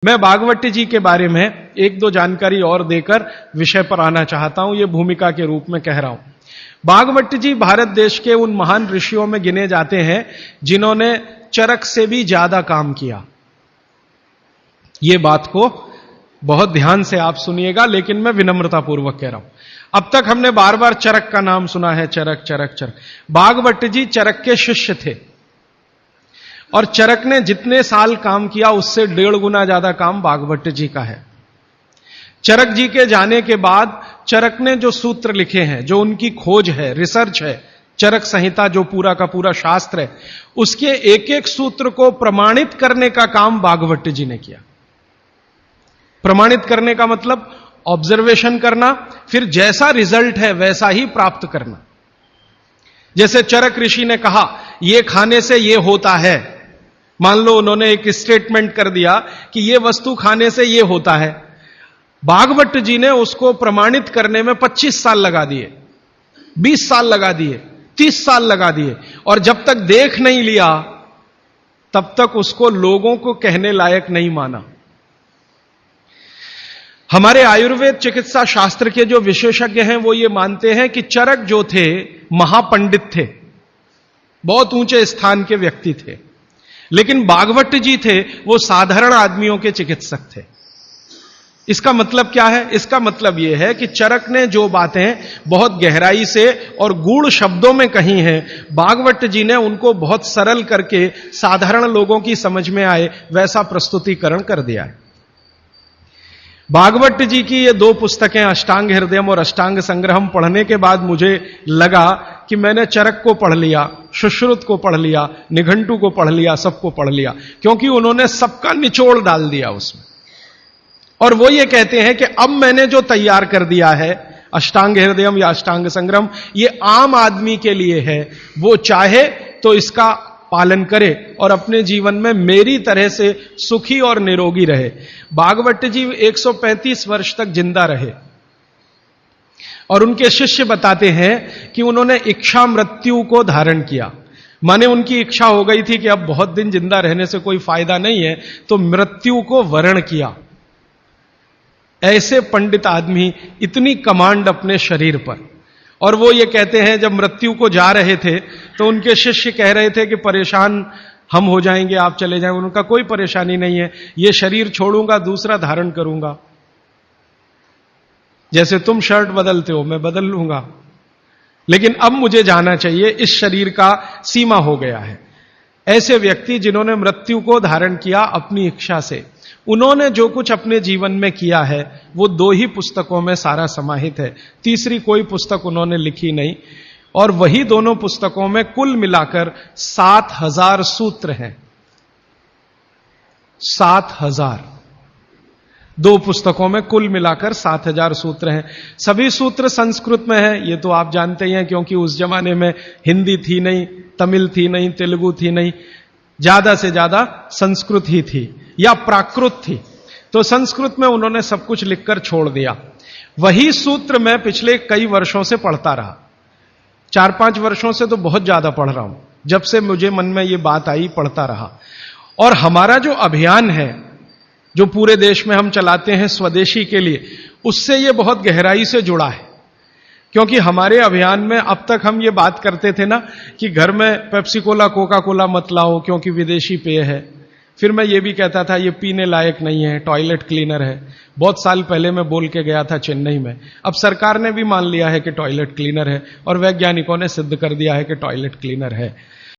मैं भागवत जी के बारे में एक दो जानकारी और देकर विषय पर आना चाहता हूं, ये भूमिका के रूप में कह रहा हूं। भागवत जी भारत देश के उन महान ऋषियों में गिने जाते हैं जिन्होंने चरक से भी ज्यादा काम किया। ये बात को बहुत ध्यान से आप सुनिएगा, लेकिन मैं विनम्रतापूर्वक कह रहा हूं। अब तक हमने बार बार चरक का नाम सुना है, चरक चरक चरक। भागवत जी चरक के शिष्य थे और चरक ने जितने साल काम किया उससे 1.5 गुना ज्यादा काम भागवत जी का है। चरक जी के जाने के बाद चरक ने जो सूत्र लिखे हैं, जो उनकी खोज है, रिसर्च है, चरक संहिता जो पूरा का पूरा शास्त्र है, उसके एक एक सूत्र को प्रमाणित करने का काम भागवत जी ने किया। प्रमाणित करने का मतलब ऑब्जर्वेशन करना, फिर जैसा रिजल्ट है वैसा ही प्राप्त करना। जैसे चरक ऋषि ने कहा यह खाने से यह होता है, मान लो उन्होंने एक स्टेटमेंट कर दिया कि यह वस्तु खाने से यह होता है, भागवत जी ने उसको प्रमाणित करने में 25 साल लगा दिए, 20 साल लगा दिए, 30 साल लगा दिए, और जब तक देख नहीं लिया तब तक उसको लोगों को कहने लायक नहीं माना। हमारे आयुर्वेद चिकित्सा शास्त्र के जो विशेषज्ञ हैं वो ये मानते हैं कि चरक जो थे महापंडित थे, बहुत ऊंचे स्थान के व्यक्ति थे, लेकिन भागवत जी थे वो साधारण आदमियों के चिकित्सक थे। इसका मतलब क्या है? इसका मतलब यह है कि चरक ने जो बातें बहुत गहराई से और गूढ़ शब्दों में कही हैं, भागवत जी ने उनको बहुत सरल करके साधारण लोगों की समझ में आए वैसा प्रस्तुतिकरण कर दिया है। भागवत जी की ये 2 पुस्तकें अष्टांग हृदयम और अष्टांग संग्रहम पढ़ने के बाद मुझे लगा कि मैंने चरक को पढ़ लिया, सुश्रुत को पढ़ लिया, निघंटु को पढ़ लिया, सबको पढ़ लिया, क्योंकि उन्होंने सबका निचोड़ डाल दिया उसमें। और वो ये कहते हैं कि अब मैंने जो तैयार कर दिया है अष्टांग हृदयम या अष्टांग संग्रहम, ये आम आदमी के लिए है, वो चाहे तो इसका पालन करे और अपने जीवन में मेरी तरह से सुखी और निरोगी रहे। भागवत जी 135 वर्ष तक जिंदा रहे और उनके शिष्य बताते हैं कि उन्होंने इच्छा मृत्यु को धारण किया। माने उनकी इच्छा हो गई थी कि अब बहुत दिन जिंदा रहने से कोई फायदा नहीं है, तो मृत्यु को वरण किया। ऐसे पंडित आदमी, इतनी कमांड अपने शरीर पर। और वो ये कहते हैं जब मृत्यु को जा रहे थे तो उनके शिष्य कह रहे थे कि परेशान हम हो जाएंगे, आप चले जाएंगे। उनका कोई परेशानी नहीं है, ये शरीर छोड़ूंगा, दूसरा धारण करूंगा। जैसे तुम शर्ट बदलते हो मैं बदल लूंगा, लेकिन अब मुझे जाना चाहिए, इस शरीर का सीमा हो गया है। ऐसे व्यक्ति जिन्होंने मृत्यु को धारण किया अपनी इच्छा से, उन्होंने जो कुछ अपने जीवन में किया है वो 2 ही पुस्तकों में सारा समाहित है, तीसरी कोई पुस्तक उन्होंने लिखी नहीं। और वही दोनों पुस्तकों में कुल मिलाकर 7000 सूत्र हैं। 7000, 2 पुस्तकों में कुल मिलाकर 7000 सूत्र हैं। सभी सूत्र संस्कृत में हैं, ये तो आप जानते ही हैं, क्योंकि उस जमाने में हिंदी थी नहीं, तमिल थी नहीं, तेलुगु थी नहीं, ज्यादा से ज्यादा संस्कृत ही थी या प्राकृत थी। तो संस्कृत में उन्होंने सब कुछ लिखकर छोड़ दिया। वही सूत्र मैं पिछले कई वर्षों से पढ़ता रहा, 4-5 वर्षों से तो बहुत ज्यादा पढ़ रहा हूं। जब से मुझे मन में ये बात आई पढ़ता रहा। और हमारा जो अभियान है जो पूरे देश में हम चलाते हैं स्वदेशी के लिए, उससे ये बहुत गहराई से जुड़ा है। क्योंकि हमारे अभियान में अब तक हम ये बात करते थे ना कि घर में पेप्सी कोला, कोका कोला मत लाओ क्योंकि विदेशी पेय है। फिर मैं ये भी कहता था ये पीने लायक नहीं है, टॉयलेट क्लीनर है। बहुत साल पहले मैं बोल के गया था चेन्नई में। अब सरकार ने भी मान लिया है कि टॉयलेट क्लीनर है और वैज्ञानिकों ने सिद्ध कर दिया है कि टॉयलेट क्लीनर है।